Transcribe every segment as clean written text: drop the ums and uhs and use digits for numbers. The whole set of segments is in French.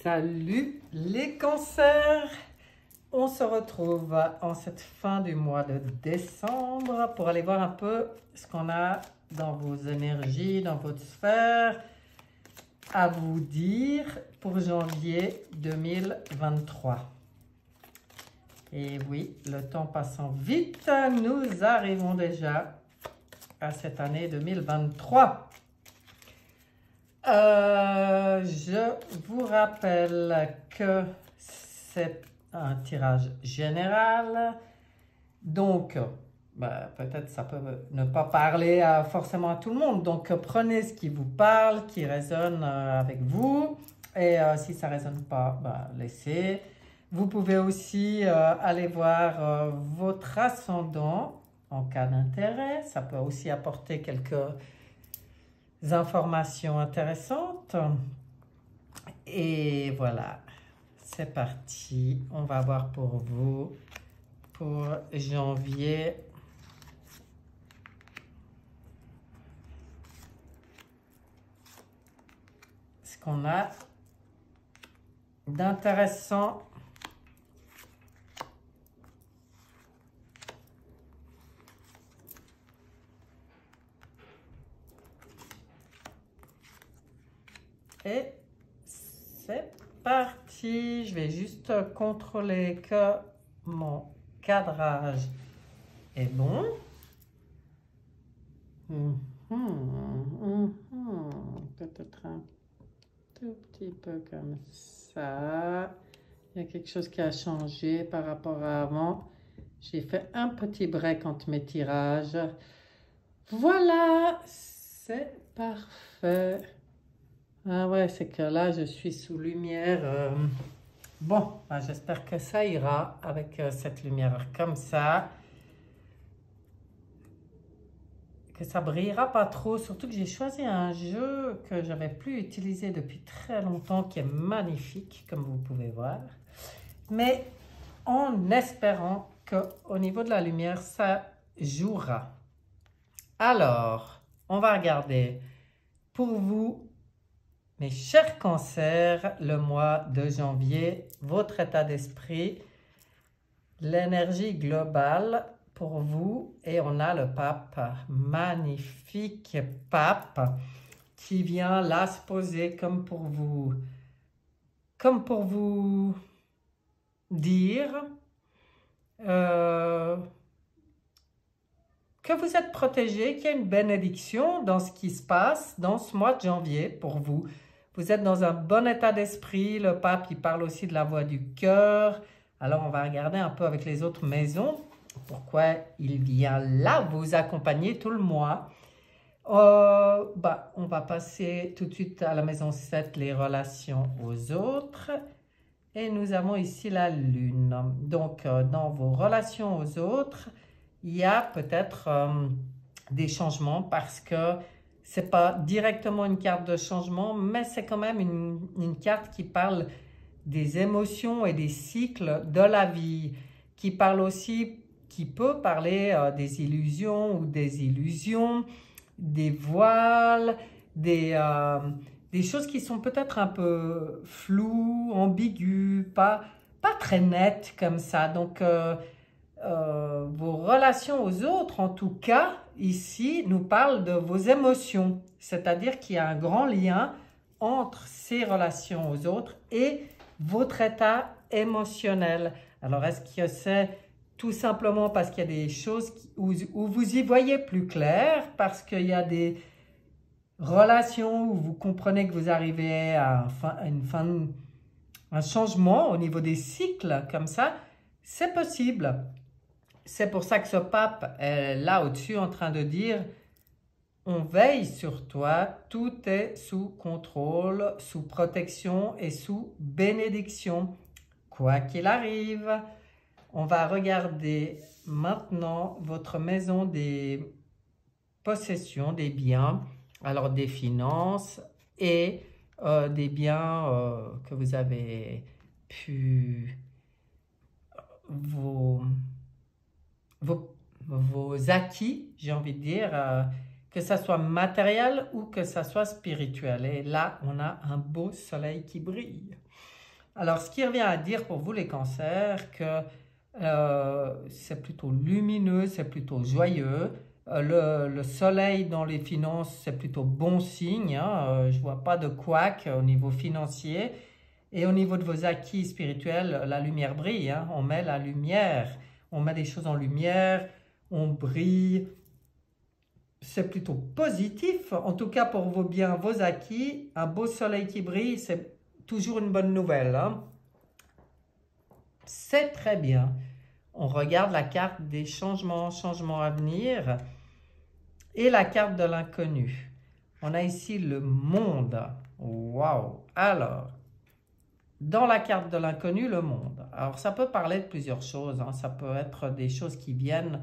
Salut les cancers! On se retrouve en cette fin du mois de décembre pour aller voir un peu ce qu'on a dans vos énergies, dans votre sphère, à vous dire pour janvier 2023. Et oui, le temps passant vite, nous arrivons déjà à cette année 2023. Je vous rappelle que c'est un tirage général, donc peut-être ça peut ne pas parler forcément à tout le monde, donc prenez ce qui vous parle, qui résonne avec vous, et si ça ne résonne pas, laissez. Vous pouvez aussi aller voir votre ascendant en cas d'intérêt, ça peut aussi apporter quelques informations intéressantes. Et voilà, c'est parti. On va voir pour vous pour janvier. Ce qu'on a d'intéressant. Et c'est parti. Je vais juste contrôler que mon cadrage est bon. Peut-être un tout petit peu comme ça. Il y a quelque chose qui a changé par rapport à avant. J'ai fait un petit break entre mes tirages. Voilà, c'est parfait. Ah ouais, c'est que là, je suis sous lumière. Bon, j'espère que ça ira avec cette lumière comme ça. Que ça brillera pas trop. Surtout que j'ai choisi un jeu que je n'avais plus utilisé depuis très longtemps, qui est magnifique, comme vous pouvez voir. Mais en espérant qu'au niveau de la lumière, ça jouera. Alors, on va regarder pour vous, mes chers cancers, le mois de janvier, votre état d'esprit, l'énergie globale pour vous. Et on a le pape, magnifique pape, qui vient là se poser comme pour vous dire que vous êtes protégé, qu'il y a une bénédiction dans ce qui se passe dans ce mois de janvier pour vous. Vous êtes dans un bon état d'esprit. Le pape, il parle aussi de la voix du cœur. Alors, on va regarder un peu avec les autres maisons pourquoi il vient là vous accompagner tout le mois. On va passer tout de suite à la maison 7, les relations aux autres. Et nous avons ici la lune. Donc, dans vos relations aux autres, il y a peut-être des changements parce que ce n'est pas directement une carte de changement, mais c'est quand même une carte qui parle des émotions et des cycles de la vie, qui parle aussi, qui peut parler des illusions ou des illusions, des voiles, des choses qui sont peut-être un peu floues, ambiguës, pas très nettes comme ça. Donc, vos relations aux autres, en tout cas, ici, nous parlent de vos émotions. C'est-à-dire qu'il y a un grand lien entre ces relations aux autres et votre état émotionnel. Alors, est-ce que c'est tout simplement parce qu'il y a des choses où vous y voyez plus clair, parce qu'il y a des relations où vous comprenez que vous arrivez à un changement au niveau des cycles, comme ça, c'est possible. C'est pour ça que ce pape est là au-dessus en train de dire « On veille sur toi, tout est sous contrôle, sous protection et sous bénédiction. Quoi qu'il arrive, on va regarder maintenant votre maison des possessions, des biens, alors des finances et des biens que vous avez pu... vos acquis, j'ai envie de dire, que ça soit matériel ou que ça soit spirituel. Et là, on a un beau soleil qui brille. Alors, ce qui revient à dire pour vous les cancers, que c'est plutôt lumineux, c'est plutôt joyeux. Le soleil dans les finances, c'est plutôt bon signe, hein. Je ne vois pas de couac au niveau financier. Et au niveau de vos acquis spirituels, la lumière brille, hein. On met la lumière, on met des choses en lumière, on brille. C'est plutôt positif, en tout cas pour vos biens, vos acquis. Un beau soleil qui brille, c'est toujours une bonne nouvelle, hein. C'est très bien. On regarde la carte des changements à venir et la carte de l'inconnu. On a ici le monde. Waouh! Alors, dans la carte de l'inconnu, le monde. Alors, ça peut parler de plusieurs choses, hein. Ça peut être des choses qui viennent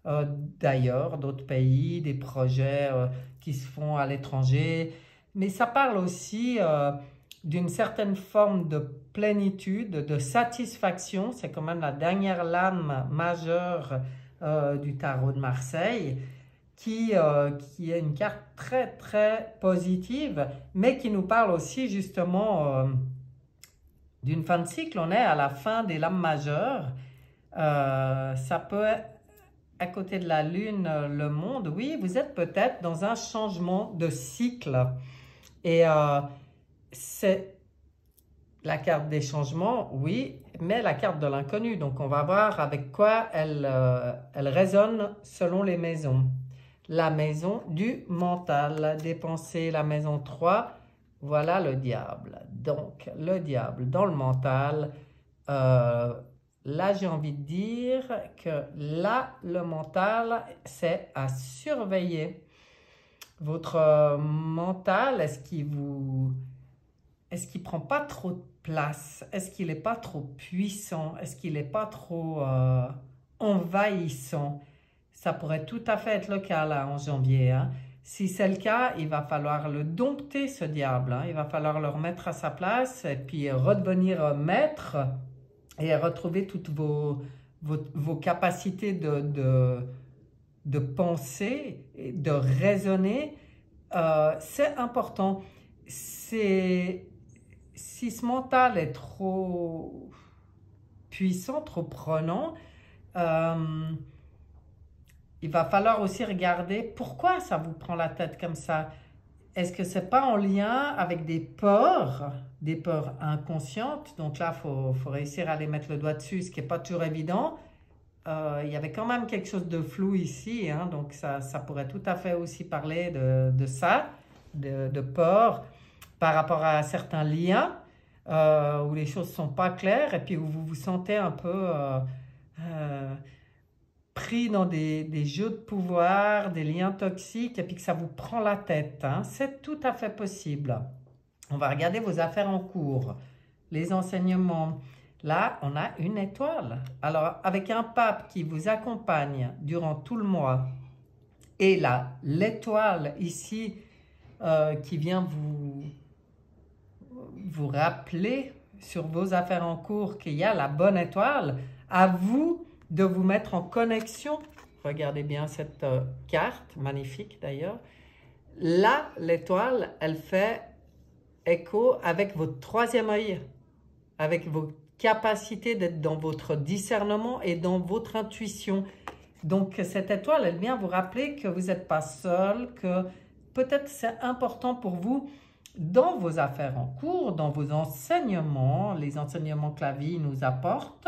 d'ailleurs, d'autres pays, des projets qui se font à l'étranger. Mais ça parle aussi d'une certaine forme de plénitude, de satisfaction. C'est quand même la dernière lame majeure du tarot de Marseille, qui est une carte très très positive, mais qui nous parle aussi justement d'une fin de cycle. On est à la fin des lames majeures. Ça peut être à côté de la Lune, le monde, oui, vous êtes peut-être dans un changement de cycle. Et c'est la carte des changements, oui, mais la carte de l'inconnu. Donc, on va voir avec quoi elle résonne selon les maisons. La maison du mental, des pensées, la maison 3, voilà le diable. Donc, le diable dans le mental, là, j'ai envie de dire que là, le mental, c'est à surveiller. Votre mental, est-ce qu'il prend pas trop de place? Est-ce qu'il n'est pas trop puissant? Est-ce qu'il n'est pas trop envahissant? Ça pourrait tout à fait être le cas là en janvier, hein. Si c'est le cas, il va falloir le dompter, ce diable, hein. Il va falloir le remettre à sa place et puis redevenir maître et retrouver toutes vos capacités de penser, et de raisonner. C'est important. Si ce mental est trop puissant, trop prenant, il va falloir aussi regarder pourquoi ça vous prend la tête comme ça. Est-ce que c'est pas en lien avec des peurs inconscientes? Donc là, faut réussir à les mettre le doigt dessus, ce qui n'est pas toujours évident. Il y avait quand même quelque chose de flou ici, hein, donc ça pourrait tout à fait aussi parler de ça, de peur par rapport à certains liens où les choses ne sont pas claires et puis où vous vous sentez un peu pris dans des jeux de pouvoir, des liens toxiques et puis que ça vous prend la tête, hein. C'est tout à fait possible. On va regarder vos affaires en cours, les enseignements. Là, on a une étoile. Alors, avec un pape qui vous accompagne durant tout le mois, et là, l'étoile ici qui vient vous rappeler sur vos affaires en cours qu'il y a la bonne étoile, à vous de vous mettre en connexion. Regardez bien cette carte, magnifique d'ailleurs. Là, l'étoile, elle fait écho avec votre troisième œil, avec vos capacités d'être dans votre discernement et dans votre intuition. Donc, cette étoile, elle vient vous rappeler que vous n'êtes pas seul, que peut-être c'est important pour vous dans vos affaires en cours, dans vos enseignements, les enseignements que la vie nous apporte,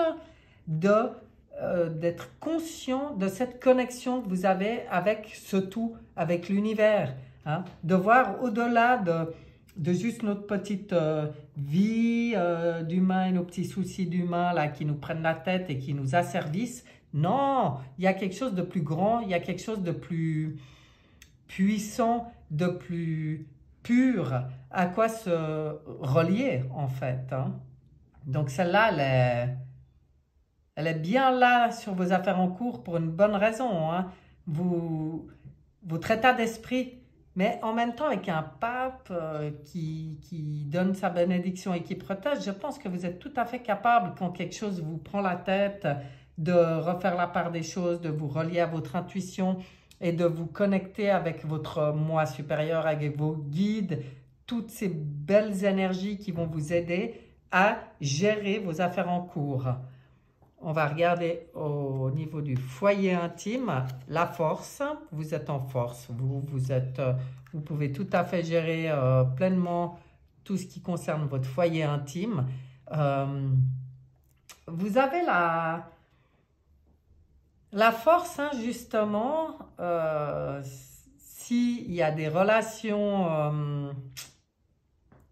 d'être conscient de cette connexion que vous avez avec ce tout, avec l'univers, hein, de voir au-delà de juste notre petite vie d'humain et nos petits soucis d'humain là qui nous prennent la tête et qui nous asservissent. Non, il y a quelque chose de plus grand, il y a quelque chose de plus puissant, de plus pur, à quoi se relier en fait, hein. Donc celle-là, elle est bien là sur vos affaires en cours pour une bonne raison, hein. Votre état d'esprit, mais en même temps avec un pape qui donne sa bénédiction et qui protège, je pense que vous êtes tout à fait capable quand quelque chose vous prend la tête, de refaire la part des choses, de vous relier à votre intuition et de vous connecter avec votre moi supérieur, avec vos guides, toutes ces belles énergies qui vont vous aider à gérer vos affaires en cours. On va regarder au niveau du foyer intime, la force. Vous êtes en force, vous pouvez tout à fait gérer pleinement tout ce qui concerne votre foyer intime. Vous avez la force, hein, justement, s'il y a des relations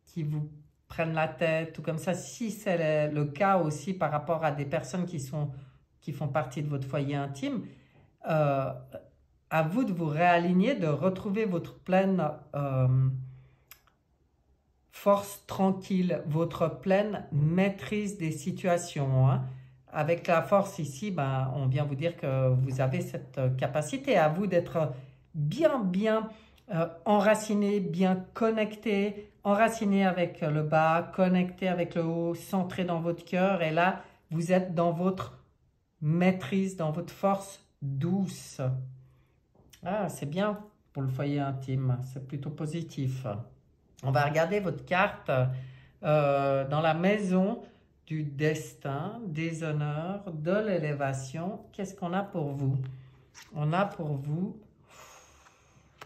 qui vous prennent la tête ou comme ça, si c'est le cas aussi par rapport à des personnes qui font partie de votre foyer intime, à vous de vous réaligner, de retrouver votre pleine force tranquille, votre pleine maîtrise des situations, hein. Avec la force ici, ben, on vient vous dire que vous avez cette capacité à vous d'être bien enraciné, bien connecté, enraciné avec le bas, connecté avec le haut, centré dans votre cœur. Et là, vous êtes dans votre maîtrise, dans votre force douce. Ah, c'est bien pour le foyer intime, c'est plutôt positif. On va regarder votre carte dans la maison du destin, des honneurs, de l'élévation. Qu'est-ce qu'on a pour vous? On a pour vous...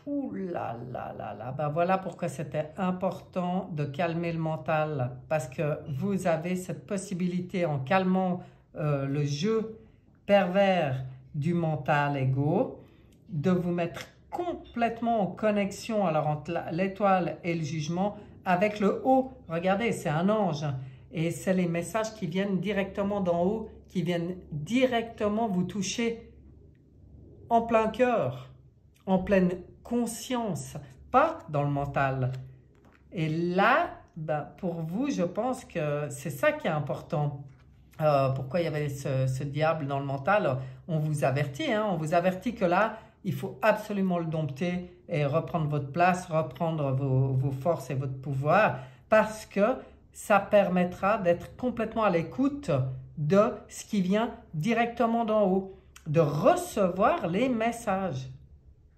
Ouh là là là là, ben voilà pourquoi c'était important de calmer le mental, parce que vous avez cette possibilité en calmant le jeu pervers du mental égo, de vous mettre complètement en connexion alors entre l'étoile et le jugement avec le haut. Regardez, c'est un ange et c'est les messages qui viennent directement d'en haut, qui viennent directement vous toucher en plein cœur, en pleine conscience, pas dans le mental. Et là, ben, pour vous, je pense que c'est ça qui est important. Pourquoi il y avait ce diable dans le mental? On vous avertit, hein, on vous avertit que là, il faut absolument le dompter et reprendre votre place, reprendre vos forces et votre pouvoir, parce que ça permettra d'être complètement à l'écoute de ce qui vient directement d'en haut, de recevoir les messages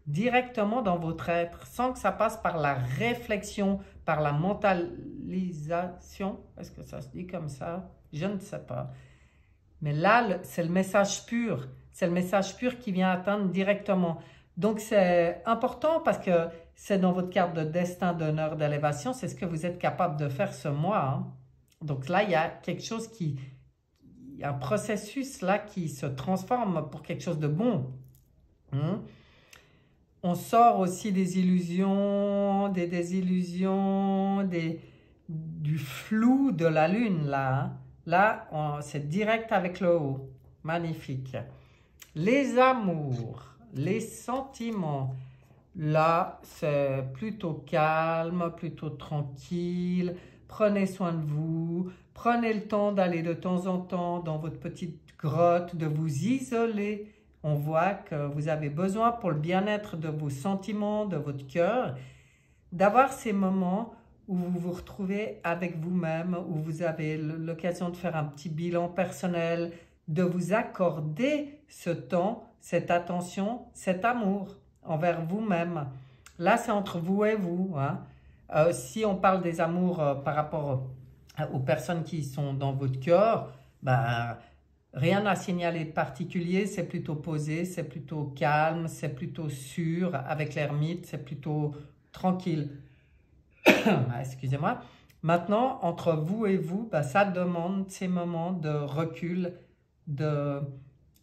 directement dans votre être, sans que ça passe par la réflexion, par la mentalisation. Est-ce que ça se dit comme ça? Je ne sais pas. Mais là, c'est le message pur. C'est le message pur qui vient atteindre directement. Donc, c'est important parce que c'est dans votre carte de destin, d'honneur, d'élévation. C'est ce que vous êtes capable de faire ce mois, hein. Donc là, il y a quelque chose il y a un processus là qui se transforme pour quelque chose de bon. On sort aussi des illusions, des désillusions, du flou de la lune là, hein. Là, c'est direct avec le haut. Magnifique. Les amours, les sentiments, là, c'est plutôt calme, plutôt tranquille. Prenez soin de vous. Prenez le temps d'aller de temps en temps dans votre petite grotte, de vous isoler. On voit que vous avez besoin pour le bien-être de vos sentiments, de votre cœur, d'avoir ces moments où vous vous retrouvez avec vous-même, où vous avez l'occasion de faire un petit bilan personnel, de vous accorder ce temps, cette attention, cet amour envers vous-même. Là, c'est entre vous et vous, hein. Si on parle des amours par rapport aux personnes qui sont dans votre cœur, ben, rien à signaler de particulier, c'est plutôt posé, c'est plutôt calme, c'est plutôt sûr. Avec l'ermite, c'est plutôt tranquille. Excusez-moi. Maintenant, entre vous et vous, ben, ça demande ces moments de recul,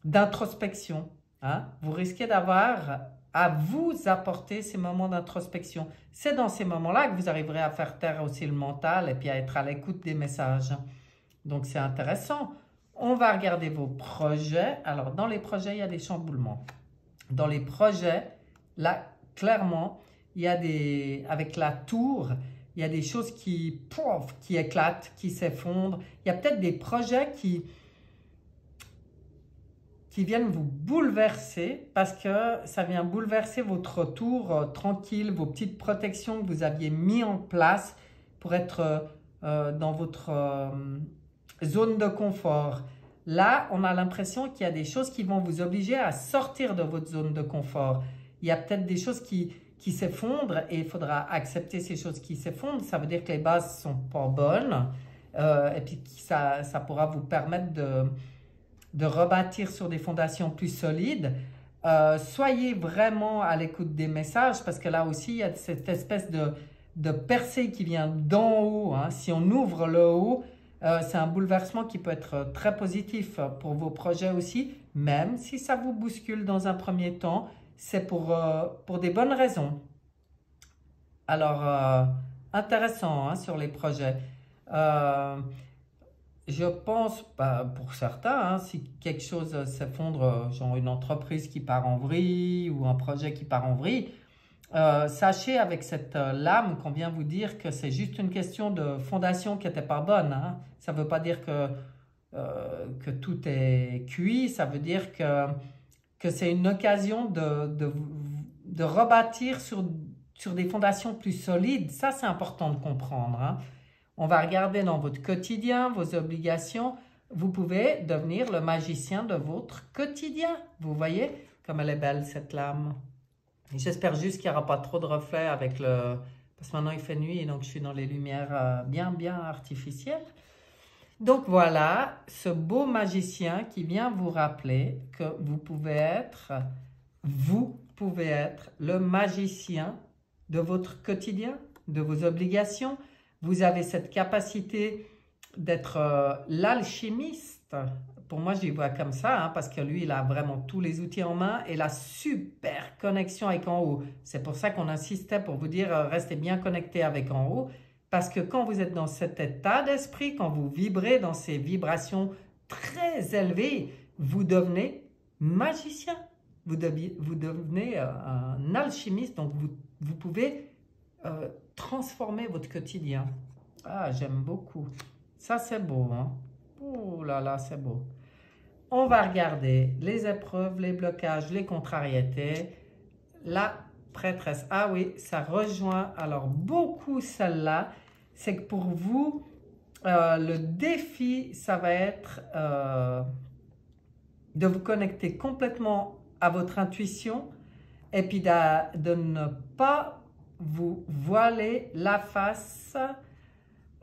d'introspection, hein. Vous risquez d'avoir à vous apporter ces moments d'introspection. C'est dans ces moments-là que vous arriverez à faire taire aussi le mental et puis à être à l'écoute des messages. Donc, c'est intéressant. On va regarder vos projets. Alors, dans les projets, il y a des chamboulements. Dans les projets, là, clairement, il y a avec la tour, il y a des choses qui éclatent, qui s'effondrent. Il y a peut-être des projets qui viennent vous bouleverser parce que ça vient bouleverser votre tour tranquille, vos petites protections que vous aviez mis en place pour être dans votre zone de confort. Là, on a l'impression qu'il y a des choses qui vont vous obliger à sortir de votre zone de confort. Il y a peut-être des choses qui s'effondrent et il faudra accepter ces choses qui s'effondrent. Ça veut dire que les bases ne sont pas bonnes et puis ça pourra vous permettre de rebâtir sur des fondations plus solides. Soyez vraiment à l'écoute des messages parce que là aussi, il y a cette espèce de percée qui vient d'en haut. Hein. Si on ouvre le haut, c'est un bouleversement qui peut être très positif pour vos projets aussi, même si ça vous bouscule dans un premier temps, c'est pour des bonnes raisons. Alors, intéressant hein, sur les projets. Je pense, pour certains, hein, si quelque chose s'effondre, genre une entreprise qui part en vrille ou un projet qui part en vrille, sachez avec cette lame qu'on vient vous dire que c'est juste une question de fondation qui n'était pas bonne. Hein. Ça ne veut pas dire que tout est cuit, ça veut dire que c'est une occasion de rebâtir sur des fondations plus solides. Ça, c'est important de comprendre. Hein. On va regarder dans votre quotidien, vos obligations. Vous pouvez devenir le magicien de votre quotidien. Vous voyez comme elle est belle cette lame. J'espère juste qu'il n'y aura pas trop de reflets avec le... Parce que maintenant il fait nuit et donc je suis dans les lumières bien artificielles. Donc voilà, ce beau magicien qui vient vous rappeler que vous pouvez être le magicien de votre quotidien, de vos obligations. Vous avez cette capacité d'être l'alchimiste. Pour moi, je le vois comme ça, hein, parce que lui, il a vraiment tous les outils en main et la super connexion avec en haut. C'est pour ça qu'on insistait pour vous dire, restez bien connectés avec en haut, parce que quand vous êtes dans cet état d'esprit, quand vous vibrez dans ces vibrations très élevées, vous devenez magicien. Vous devenez un alchimiste, donc vous pouvez transformer votre quotidien. Ah, j'aime beaucoup. Ça, c'est beau, hein? Oh là là, c'est beau. On va regarder les épreuves, les blocages, les contrariétés. La prêtresse. Ah oui, ça rejoint alors beaucoup celle-là. C'est que pour vous, le défi, ça va être de vous connecter complètement à votre intuition et puis de ne pas vous voiler la face,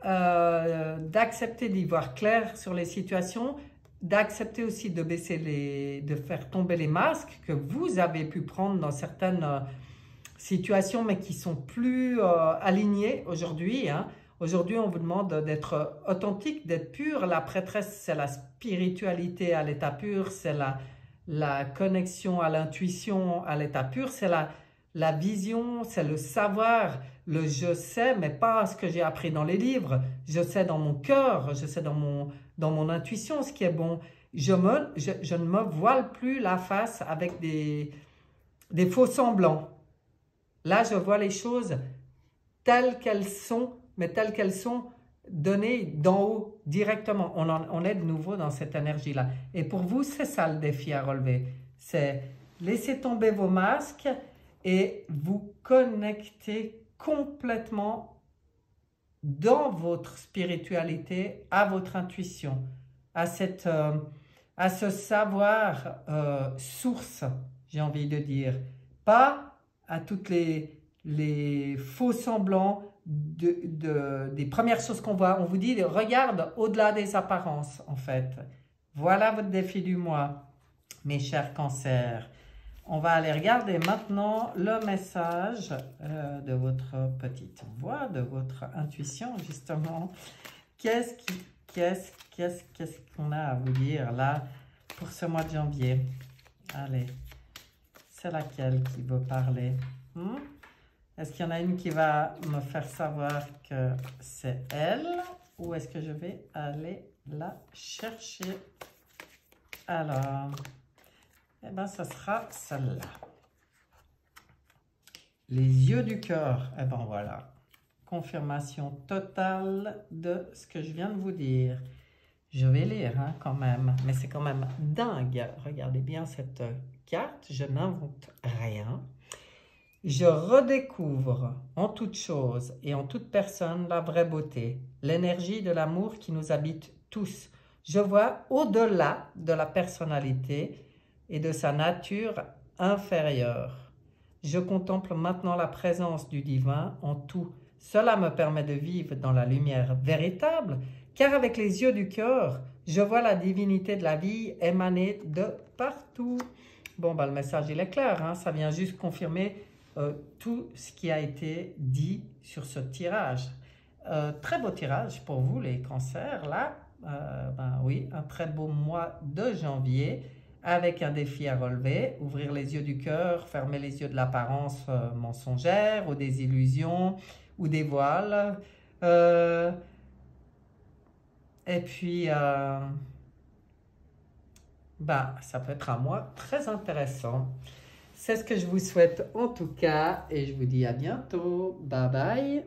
d'accepter d'y voir clair sur les situations, d'accepter aussi de de faire tomber les masques que vous avez pu prendre dans certaines situations mais qui sont plus alignées aujourd'hui. Hein. Aujourd'hui, on vous demande d'être authentique, d'être pur. La prêtresse, c'est la spiritualité à l'état pur, c'est la connexion à l'intuition à l'état pur, c'est la vision, c'est le savoir, le je sais, mais pas ce que j'ai appris dans les livres. Je sais dans mon cœur, je sais dans mon intuition ce qui est bon. Je ne me voile plus la face avec des faux semblants. Là, je vois les choses telles qu'elles sont, mais telles qu'elles sont données d'en haut directement. On est de nouveau dans cette énergie-là. Et pour vous, c'est ça le défi à relever. C'est laisser tomber vos masques et vous connecter complètement dans votre spiritualité, à votre intuition, à ce savoir source, j'ai envie de dire. Pas à toutes les faux semblants des premières choses qu'on voit. On vous dit, regarde au-delà des apparences, en fait. Voilà votre défi du mois, mes chers cancers. On va aller regarder maintenant le message de votre petite voix, de votre intuition, justement. Qu'est-ce qu'on a à vous dire là pour ce mois de janvier? Allez, c'est laquelle qui veut parler? Est-ce qu'il y en a une qui va me faire savoir que c'est elle? Ou est-ce que je vais aller la chercher? Alors, eh bien, ce sera celle-là. Les yeux du cœur. Eh bien, voilà. Confirmation totale de ce que je viens de vous dire. Je vais lire hein, quand même, mais c'est quand même dingue. Regardez bien cette carte, je n'invente rien. Je redécouvre en toute chose et en toute personne la vraie beauté, l'énergie de l'amour qui nous habite tous. Je vois au-delà de la personnalité et de sa nature inférieure. Je contemple maintenant la présence du divin en tout. Cela me permet de vivre dans la lumière véritable, car avec les yeux du cœur, je vois la divinité de la vie émaner de partout. Bon, le message, il est clair, hein? Ça vient juste confirmer tout ce qui a été dit sur ce tirage. Très beau tirage pour vous, les cancers, là. Oui, un très beau mois de janvier avec un défi à relever, ouvrir les yeux du cœur, fermer les yeux de l'apparence mensongère ou des illusions ou des voiles. Et puis, ça peut être un mois très intéressant. C'est ce que je vous souhaite en tout cas et je vous dis à bientôt. Bye bye.